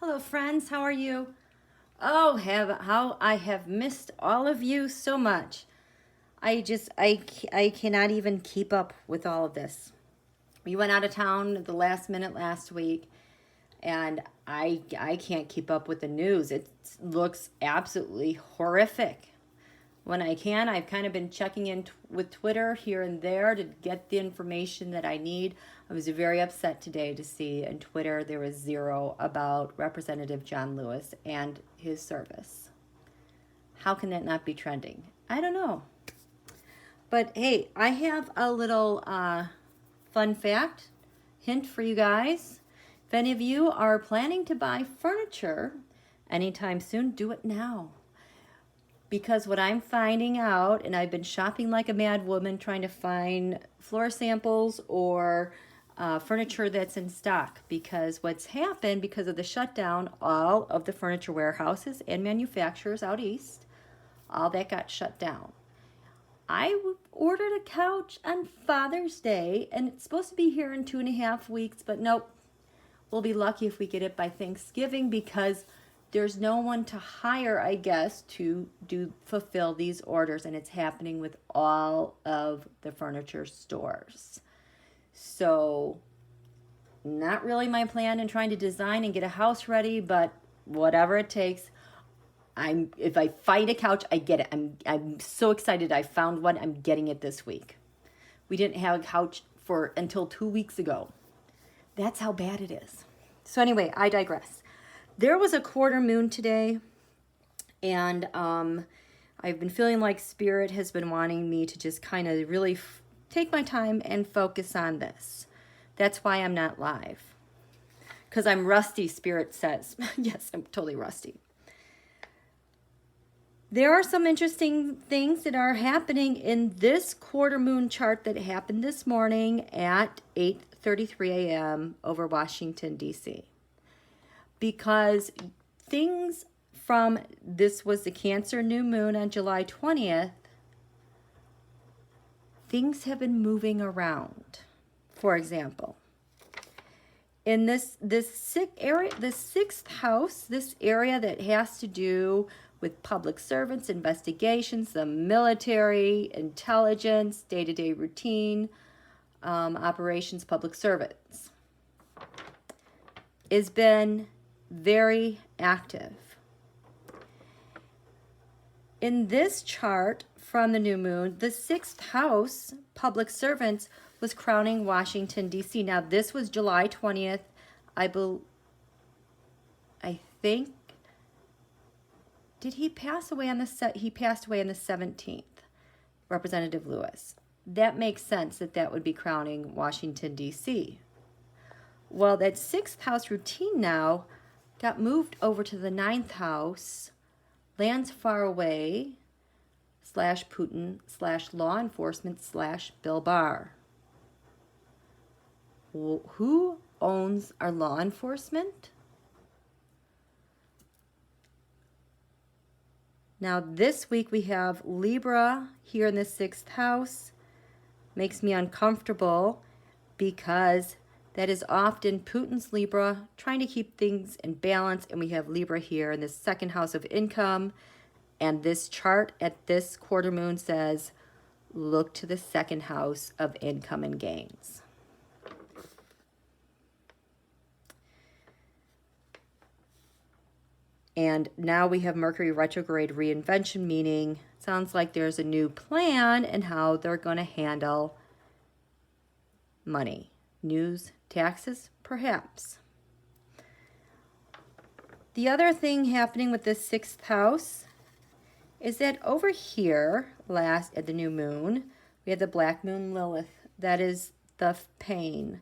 Hello friends, how are you? Oh, how I have missed all of you so much. I cannot even keep up with all of this. We went out of town at the last minute last week, and I can't keep up with the news. It looks absolutely horrific. When I can, I've kind of been checking in with Twitter here and there to get the information that I need. I was very upset today to see in Twitter there was zero about Representative John Lewis and his service. How can that not be trending? I don't know. But hey, I have a little fun fact, hint for you guys. If any of you are planning to buy furniture anytime soon, do it now. Because what I'm finding out, and I've been shopping like a mad woman trying to find floor samples or furniture that's in stock, because what's happened because of the shutdown, all of the furniture warehouses and manufacturers out east, all that got shut down. I ordered a couch on Father's Day, and it's supposed to be here in 2.5 weeks, but nope. We'll be lucky if we get it by Thanksgiving because there's no one to hire, I guess, to fulfill these orders, and it's happening with all of the furniture stores. So, not really my plan in trying to design and get a house ready, but whatever it takes. If I find a couch, I get it. I'm so excited I found one. I'm getting it this week. We didn't have a couch until 2 weeks ago. That's how bad it is. So anyway, I digress. There was a quarter moon today, and I've been feeling like Spirit has been wanting me to just kind of really take my time and focus on this. That's why I'm not live. Because I'm rusty, Spirit says. Yes, I'm totally rusty. There are some interesting things that are happening in this quarter moon chart that happened this morning at 8:33 a.m. over Washington, D.C. Because things from this was the Cancer new moon on July 20th, things have been moving around. For example, in this sixth house, this area that has to do with public servants, investigations, the military, intelligence, day-to-day routine, operations, public servants, has been very active. In this chart from the new moon, the sixth house, public servants, was crowning Washington, D.C. Now, this was July 20th. I think, did he pass away on he passed away on the 17th, Representative Lewis. That makes sense that would be crowning Washington, D.C. Well, that sixth house routine now got moved over to the ninth house, lands far away, / Putin, / law enforcement, / Bill Barr. Who owns our law enforcement? Now, this week we have Libra here in the sixth house. Makes me uncomfortable because that is often Putin's Libra, trying to keep things in balance. And we have Libra here in the second house of income. And this chart at this quarter moon says, look to the second house of income and gains. And now we have Mercury retrograde reinvention, meaning sounds like there's a new plan and how they're going to handle money. News, taxes, perhaps. The other thing happening with this sixth house is that over here, last at the new moon, we had the black moon Lilith. That is the pain,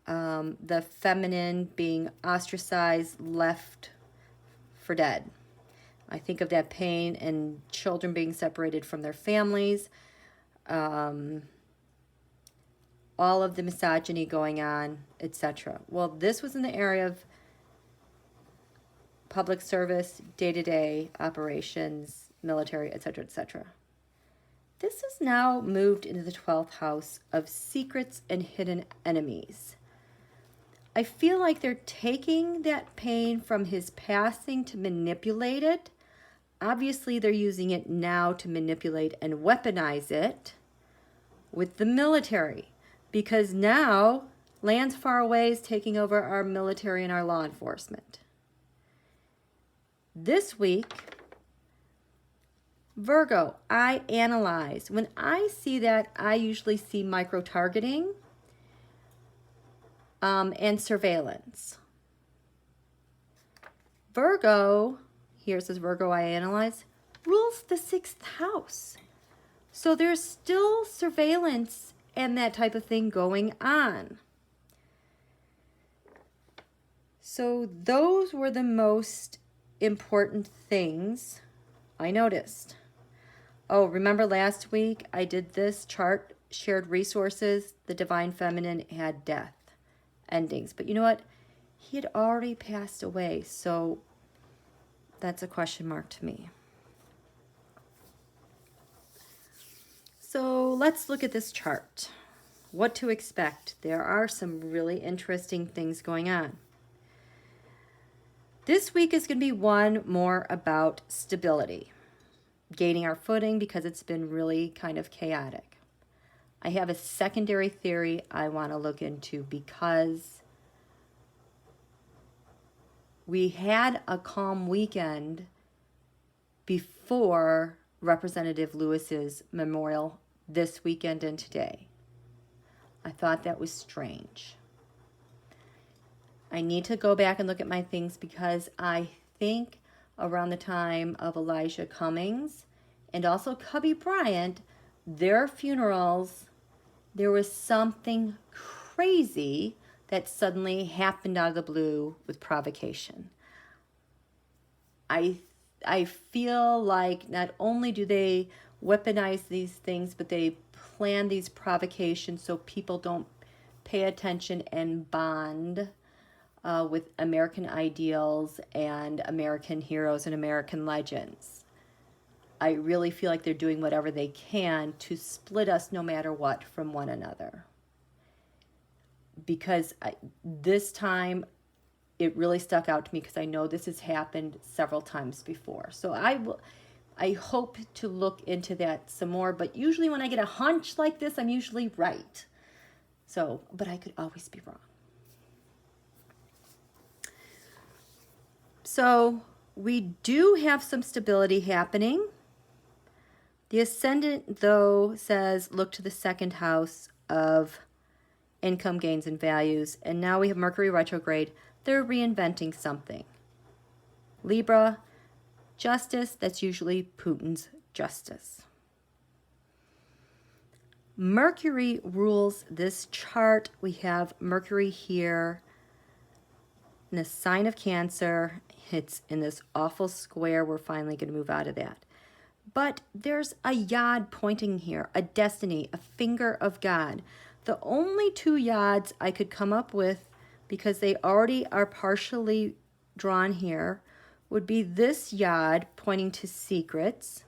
the feminine being ostracized, left for dead. I think of that pain and children being separated from their families, all of the misogyny going on, etc. Well, this was in the area of public service, day-to-day operations, military, etc., etc. This has now moved into the 12th house of secrets and hidden enemies. I feel like they're taking that pain from his passing to manipulate it. Obviously, they're using it now to manipulate and weaponize it with the military, because now lands far away is taking over our military and our law enforcement. This week, Virgo, I analyze. When I see that, I usually see micro-targeting and surveillance. Virgo, here it says Virgo, I analyze, rules the 6th house. So there's still surveillance and that type of thing going on. So those were the most important things I noticed. Oh, remember last week I did this chart, shared resources, the divine feminine had death endings. But you know what? He had already passed away, so that's a question mark to me. So let's look at this chart. What to expect. There are some really interesting things going on. This week is going to be one more about stability, gaining our footing because it's been really kind of chaotic. I have a secondary theory I want to look into because we had a calm weekend before Representative Lewis's memorial this weekend and today. I thought that was strange. I need to go back and look at my things because I think around the time of Elijah Cummings and also Cubby Bryant, their funerals, there was something crazy that suddenly happened out of the blue with provocation. I feel like not only do they weaponize these things, but they plan these provocations so people don't pay attention and bond with American ideals and American heroes and American legends. I really feel like they're doing whatever they can to split us no matter what from one another. Because this time it really stuck out to me because I know this has happened several times before. So I hope to look into that some more, but usually when I get a hunch like this, I'm usually right. So, but I could always be wrong. So we do have some stability happening. The ascendant, though, says look to the 2nd house of income gains and values. And now we have Mercury retrograde. They're reinventing something. Libra, justice, that's usually Putin's justice. Mercury rules this chart. We have Mercury here in the sign of Cancer. It's in this awful square. We're finally going to move out of that. But there's a yod pointing here, a destiny, a finger of God. The only 2 yods I could come up with, because they already are partially drawn here, would be this yod pointing to secrets,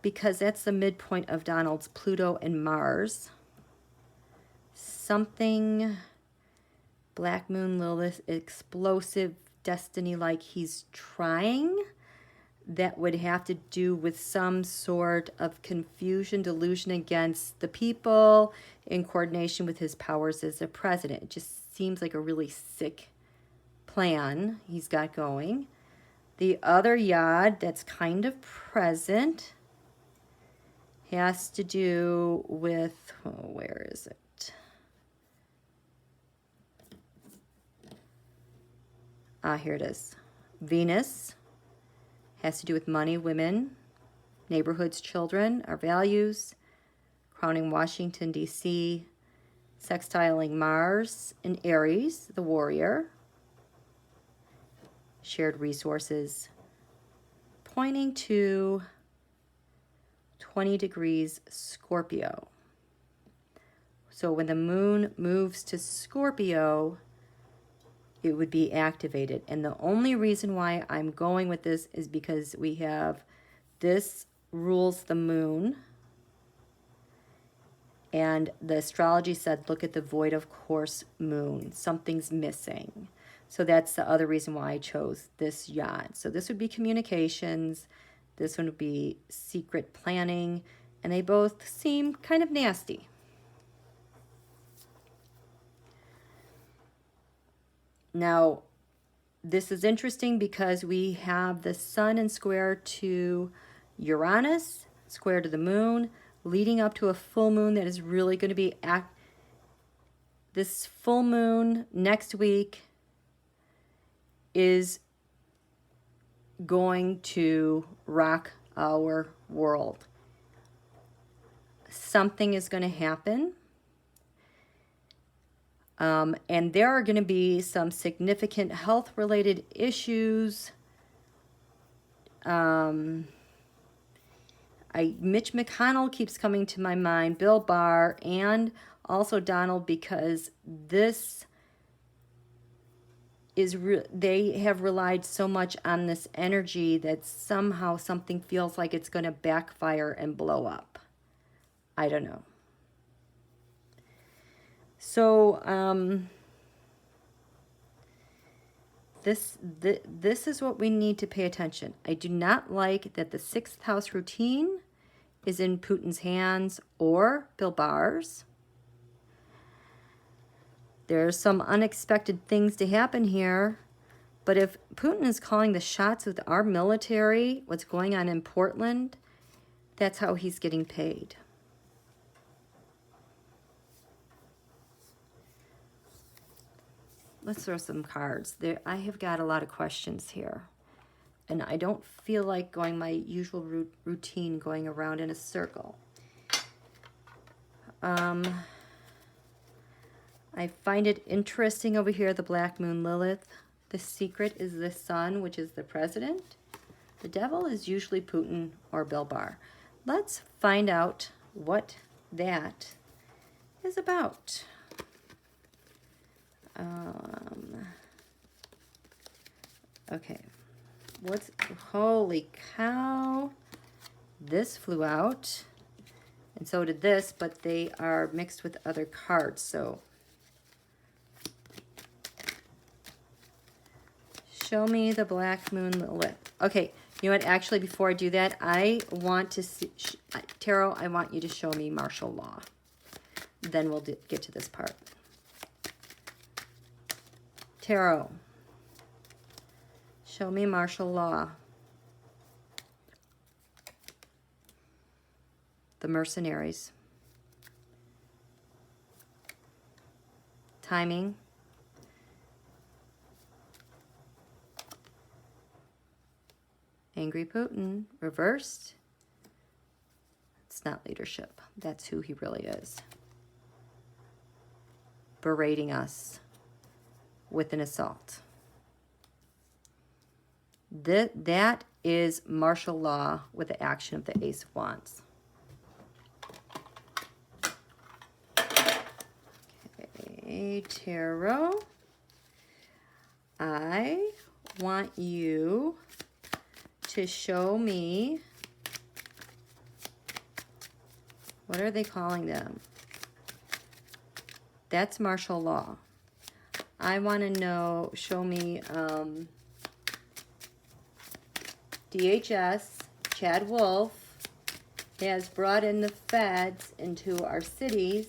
because that's the midpoint of Donald's Pluto and Mars. Something, Black Moon Lilith, explosive destiny like he's trying. That would have to do with some sort of confusion, delusion against the people in coordination with his powers as a president. It just seems like a really sick plan he's got going. The other yod that's kind of present has to do with, where is it? Here it is. Venus. Has to do with money, women, neighborhoods, children, our values, crowning Washington, D.C., sextiling Mars and Aries, the warrior, shared resources, pointing to 20 degrees Scorpio. So when the moon moves to Scorpio, it would be activated. And the only reason why I'm going with this is because we have this rules the moon And the astrology said, look at the void of course moon. Something's missing. So that's the other reason why I chose this yacht. So this would be communications. This one would be secret planning. And they both seem kind of nasty. Now, this is interesting because we have the sun in square to Uranus, square to the moon, leading up to a full moon that is really going to be this full moon next week is going to rock our world. Something is going to happen. And there are going to be some significant health-related issues. Mitch McConnell keeps coming to my mind, Bill Barr, and also Donald, because this is they have relied so much on this energy that somehow something feels like it's going to backfire and blow up. I don't know. So this is what we need to pay attention. I do not like that the 6th house routine is in Putin's hands or Bill Barr's. There's some unexpected things to happen here. But if Putin is calling the shots with our military, what's going on in Portland, that's how he's getting paid. Let's throw some cards. I have got a lot of questions here. And I don't feel like going my usual routine, going around in a circle. I find it interesting over here, the Black Moon Lilith. The secret is the sun, which is the president. The devil is usually Putin or Bill Barr. Let's find out what that is about. Okay, holy cow, this flew out, and so did this, but they are mixed with other cards, so show me the Black Moon Lilith. Okay, you know what, actually, before I do that, I want to see, Tarot, I want you to show me martial law. Then we'll get to this part. Tarot, show me martial law. The mercenaries. Timing. Angry Putin. Reversed. It's not leadership. That's who he really is. Berating us with an assault. That is martial law with the action of the Ace of Wands. Okay, Tarot. I want you to show me, what are they calling them? That's martial law. I want to know, show me DHS, Chad Wolf, has brought in the feds into our cities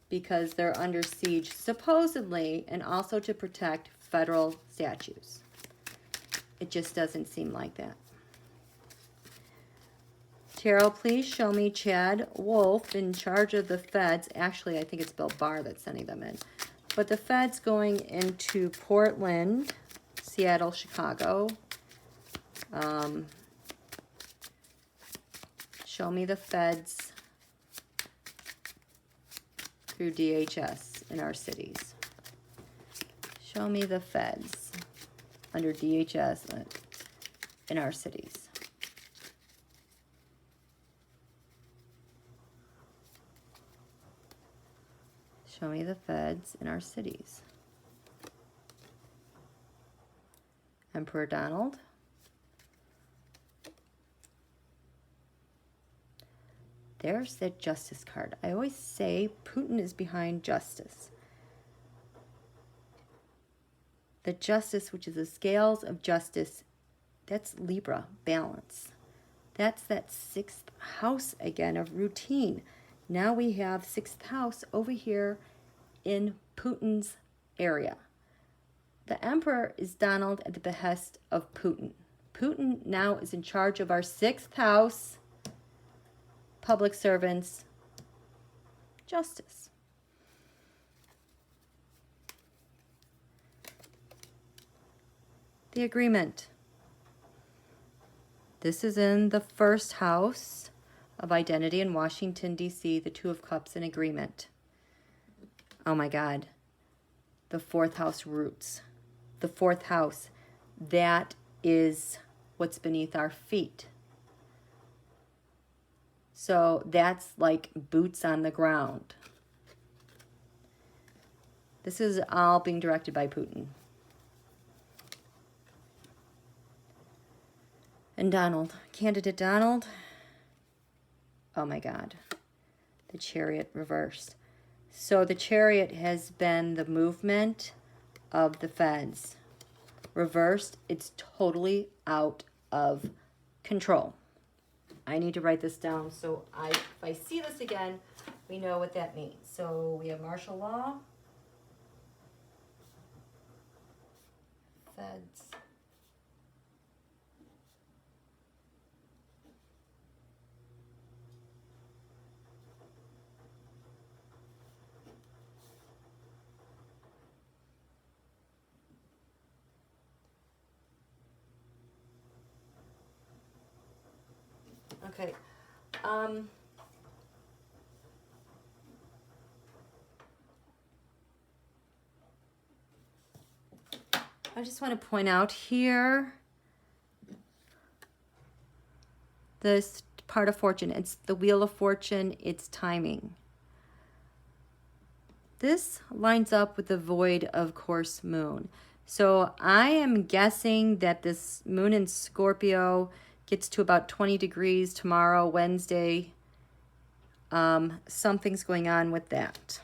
because they're under siege, supposedly, and also to protect federal statues. It just doesn't seem like that. Tarot, please show me Chad Wolf in charge of the feds. Actually, I think it's Bill Barr that's sending them in. But the feds going into Portland, Seattle, Chicago. Show me the feds through DHS in our cities. Show me the feds under DHS in our cities. Show me the feds in our cities. Emperor Donald. There's that Justice card. I always say Putin is behind justice. The Justice, which is the scales of justice, that's Libra, balance. That's that 6th house again of routine. Now we have 6th house over here in Putin's area. The Emperor is Donald at the behest of Putin. Putin now is in charge of our 6th house, public servants, justice. The agreement. This is in the 1st house of identity in Washington, D.C., the 2 of Cups, an agreement. Oh my God. The 4th house roots. The 4th house, that is what's beneath our feet. So that's like boots on the ground. This is all being directed by Putin. And Donald, candidate Donald. Oh my God. The Chariot reversed. So the Chariot has been the movement of the feds. Reversed, it's totally out of control. I need to write this down so if I see this again, we know what that means. So we have martial law, feds. Okay. I just want to point out here this part of fortune. It's the Wheel of Fortune. It's timing. This lines up with the void of course moon. So I am guessing that this moon in Scorpio gets to about 20 degrees tomorrow, Wednesday. Something's going on with that.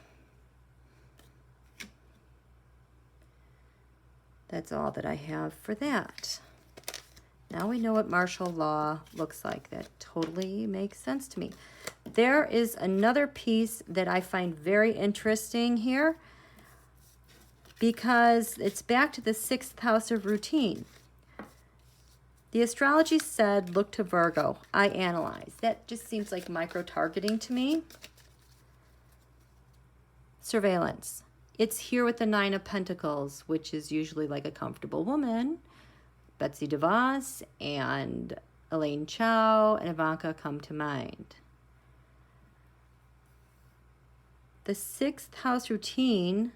That's all that I have for that. Now we know what martial law looks like. That totally makes sense to me. There is another piece that I find very interesting here because it's back to the 6th house of routine. The astrology said, look to Virgo. I analyze. That just seems like micro-targeting to me. Surveillance. It's here with the 9 of Pentacles, which is usually like a comfortable woman. Betsy DeVos and Elaine Chao and Ivanka come to mind. The 6th house routine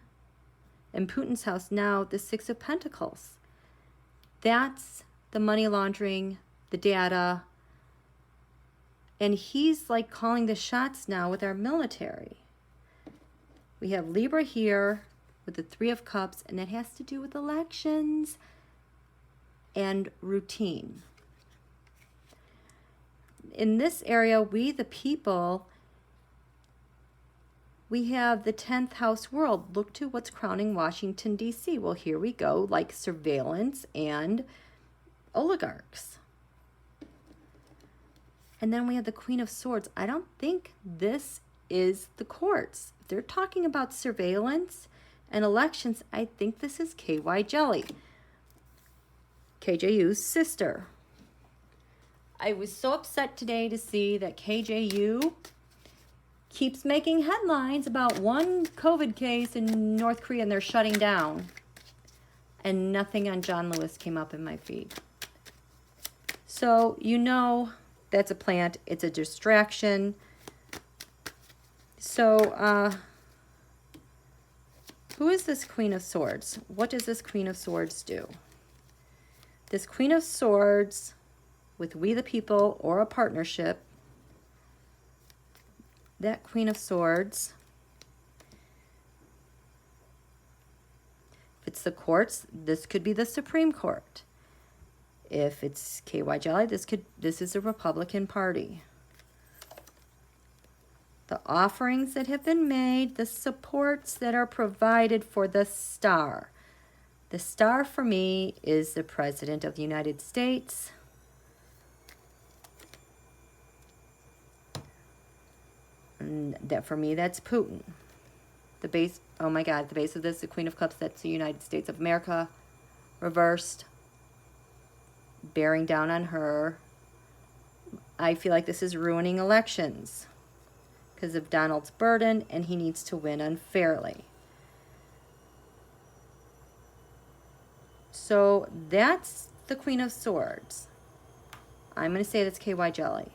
in Putin's house now, the 6 of Pentacles. That's the money laundering, the data, and he's like calling the shots now with our military. We have Libra here with the 3 of Cups, and that has to do with elections and routine. In this area, we the people, we have the 10th house world. Look to what's crowning Washington, D.C. Well, here we go, like surveillance and oligarchs. And then we have the Queen of Swords. I don't think this is the courts. If they're talking about surveillance and elections, I think this is KY Jelly, KJU's sister. I was so upset today to see that KJU keeps making headlines about one COVID case in North Korea and they're shutting down. And nothing on John Lewis came up in my feed. So, you know, that's a plant. It's a distraction. So, who is this Queen of Swords? What does this Queen of Swords do? This Queen of Swords with we the people or a partnership, that Queen of Swords, if it's the courts, this could be the Supreme Court. If it's KY Jelly, this is a Republican Party. the offerings that have been made, the supports that are provided for the star. The star for me is the President of the United States. And that for me, that's Putin. The base, oh my God, the base of this, the Queen of Cups, that's the United States of America, reversed, bearing down on her. I feel like this is ruining elections because of Donald's burden, and he needs to win unfairly. So that's the Queen of Swords. I'm going to say that's KY Jelly.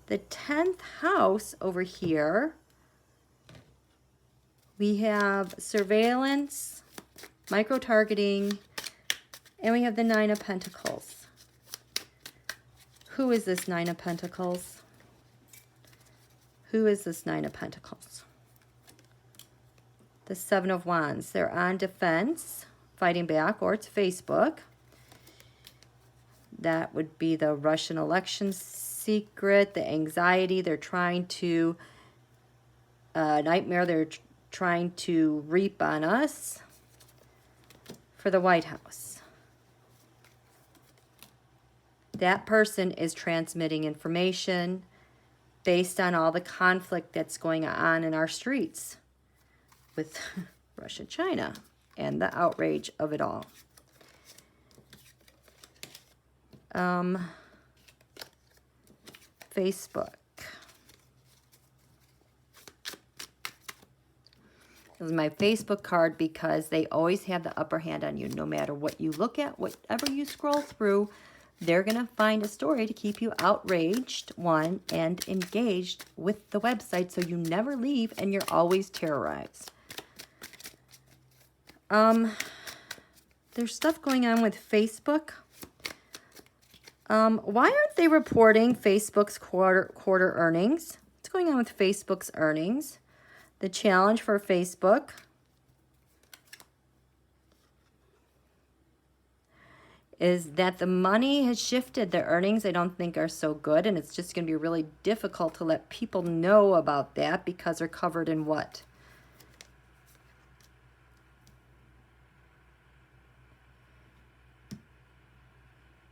The 10th house over here, we have surveillance, micro-targeting, and we have the 9 of Pentacles. Who is this 9 of Pentacles? Who is this 9 of Pentacles? The 7 of Wands. They're on defense, fighting back, or it's Facebook. That would be the Russian election secret, the anxiety. They're trying to, nightmare they're trying to reap on us for the White House. That person is transmitting information based on all the conflict that's going on in our streets with Russia, China, and the outrage of it all. Facebook. This is my Facebook card because they always have the upper hand on you. No matter what you look at, whatever you scroll through, they're going to find a story to keep you outraged, one, and engaged with the website so you never leave and you're always terrorized. There's stuff going on with Facebook. Why aren't they reporting Facebook's quarter earnings? What's going on with Facebook's earnings? The challenge for Facebook is that the money has shifted. The earnings I don't think are so good, and it's just going to be really difficult to let people know about that because they're covered in what?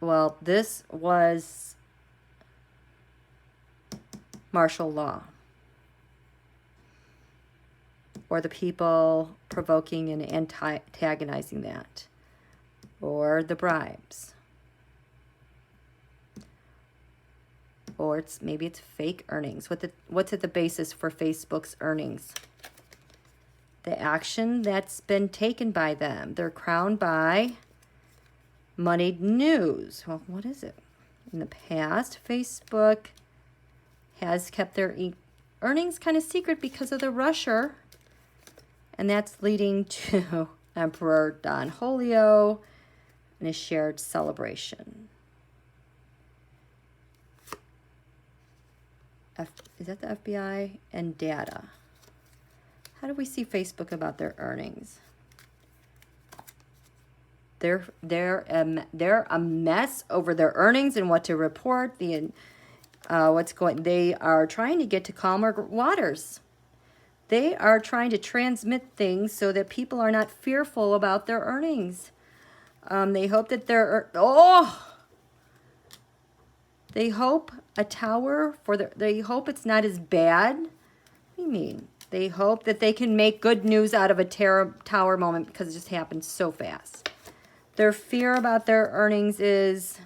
Well, this was martial law, or the people provoking and antagonizing that, or the bribes, or maybe it's fake earnings. What's at the basis for Facebook's earnings? The action that's been taken by them. They're crowned by moneyed news. Well, what is it? In the past, Facebook has kept their earnings kind of secret because of the rusher, and that's leading to Emperor Don Julio and a shared celebration. Is that the FBI? And data. How do we see Facebook about their earnings? They're a mess over their earnings and what to report. They are trying to get to calmer waters. They are trying to transmit things so that people are not fearful about their earnings. They hope that they hope a tower they hope it's not as bad. What do you mean? They hope that they can make good news out of a tower moment because it just happened so fast. Their fear about their earnings is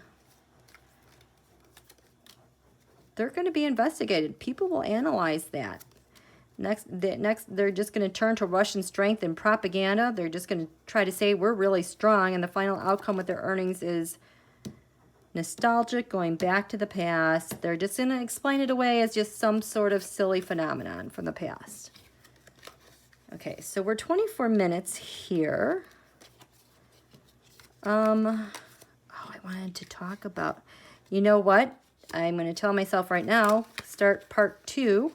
they're going to be investigated. People will analyze that. Next, they're just going to turn to Russian strength and propaganda. They're just going to try to say we're really strong, and the final outcome with their earnings is nostalgic, going back to the past. They're just going to explain it away as just some sort of silly phenomenon from the past. Okay, so we're 24 minutes here. I wanted to talk about, you know what? I'm going to tell myself right now, start part 2.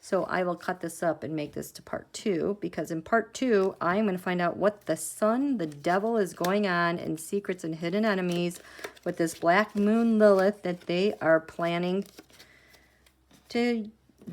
So I will cut this up and make this to part 2, because in part 2, I'm going to find out what the sun, the devil, is going on in Secrets and Hidden Enemies with this Black Moon Lilith that they are planning to